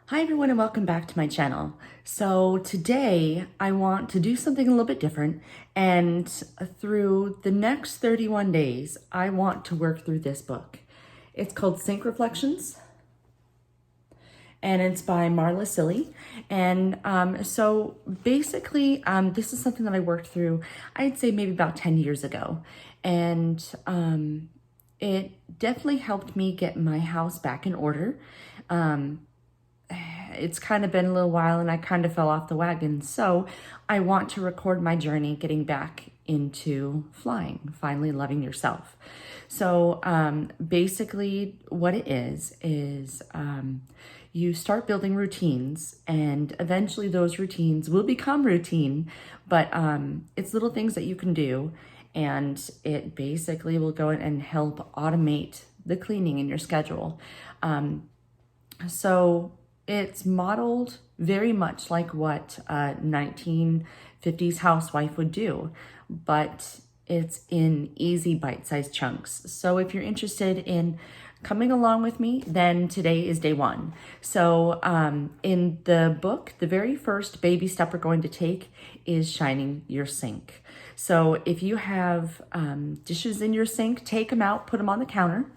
Hi everyone and welcome back to my channel. So today I want to do something a little bit different, and through the next 31 days I want to work through this book. It's called Sink Reflections and it's by Marla Cilley. And so basically this is something that I worked through, I'd say maybe about 10 years ago. And it definitely helped me get my house back in order. It's kind of been a little while and I kind of fell off the wagon. So I want to record my journey getting back into flying, finally loving yourself. So basically what it is you start building routines, and eventually those routines will become routine, but it's little things that you can do, and it basically will go in and help automate the cleaning in your schedule. So it's modeled very much like what a 1950s housewife would do, but it's in easy bite-sized chunks. So if you're interested in coming along with me, then today is day one. So in the book, the very first baby step we're going to take is shining your sink. So if you have dishes in your sink, take them out, put them on the counter.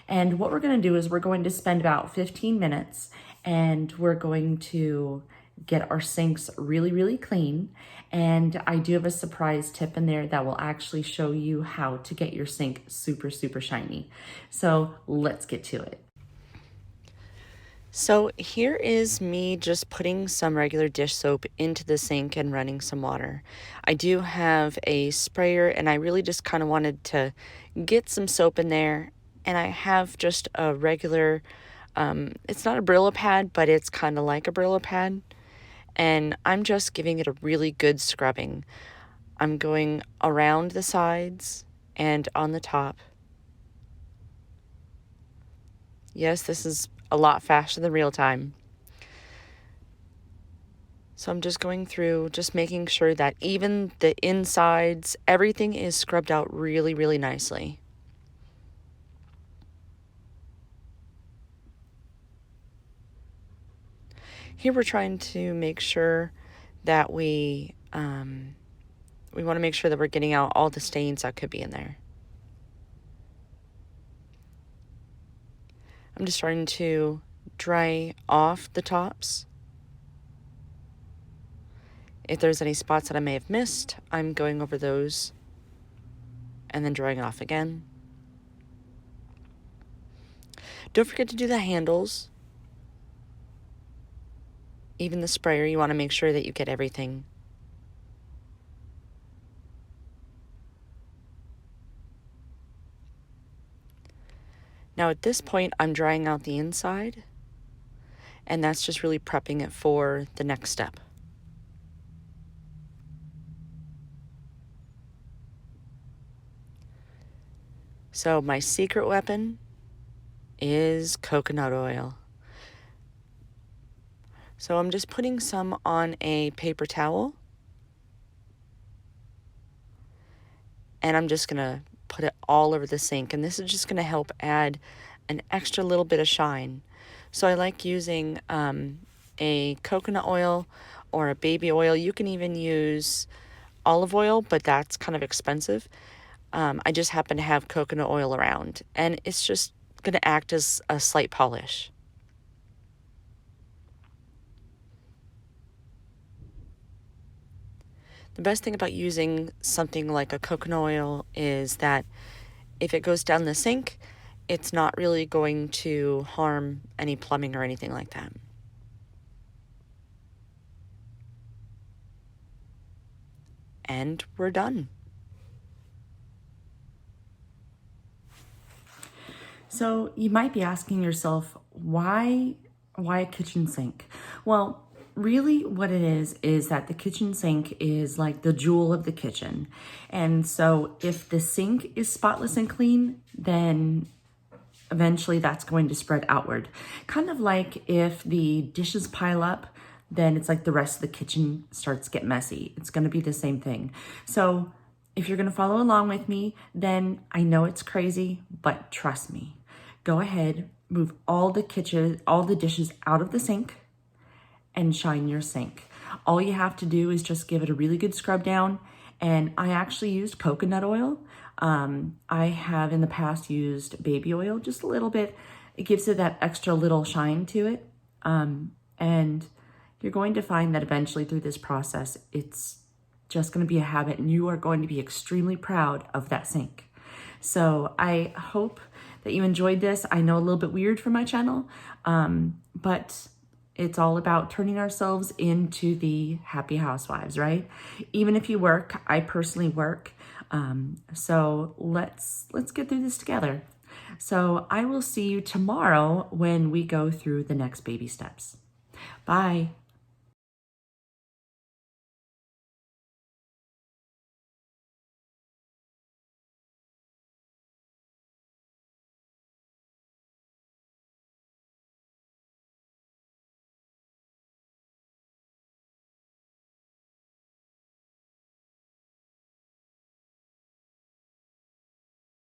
And what we're going to do is we're going to spend about 15 minutes and we're going to get our sinks really, really clean. And I do have a surprise tip in there that will actually show you how to get your sink super, super shiny. So let's get to it. So here is me just putting some regular dish soap into the sink and running some water. I do have a sprayer and I really just kind of wanted to get some soap in there. And I have just a regular, it's not a Brillo pad, but it's kind of like a Brillo pad. And I'm just giving it a really good scrubbing. I'm going around the sides and on the top. Yes, this is a lot faster than real time. So I'm just going through, just making sure that even the insides, everything is scrubbed out really, really nicely. Here we're trying to make sure that we want to make sure that we're getting out all the stains that could be in there. I'm just trying to dry off the tops. If there's any spots that I may have missed, I'm going over those and then drying off again. Don't forget to do the handles. Even the sprayer, you want to make sure that you get everything. Now at this point, I'm drying out the inside, and that's just really prepping it for the next step. So my secret weapon is coconut oil. So I'm just putting some on a paper towel, and I'm just gonna put it all over the sink, and this is just gonna help add an extra little bit of shine. So I like using a coconut oil or a baby oil. You can even use olive oil, but that's kind of expensive. I just happen to have coconut oil around, and it's just gonna act as a slight polish. The best thing about using something like a coconut oil is that if it goes down the sink, it's not really going to harm any plumbing or anything like that. And we're done. So you might be asking yourself, why a kitchen sink? Well, really what it is that the kitchen sink is like the jewel of the kitchen. And so if the sink is spotless and clean, then eventually that's going to spread outward. Kind of like if the dishes pile up, then it's like the rest of the kitchen starts to get messy. It's going to be the same thing. So if you're going to follow along with me, then I know it's crazy, but trust me. Go ahead, move all the dishes out of the sink, and shine your sink. All you have to do is just give it a really good scrub down. And I actually used coconut oil. I have in the past used baby oil, just a little bit. It gives it that extra little shine to it. And you're going to find that eventually through this process, it's just going to be a habit and you are going to be extremely proud of that sink. So I hope that you enjoyed this. I know a little bit weird for my channel, but it's all about turning ourselves into the happy housewives, right? Even if you work, I personally work. So let's get through this together. So I will see you tomorrow when we go through the next baby steps. Bye.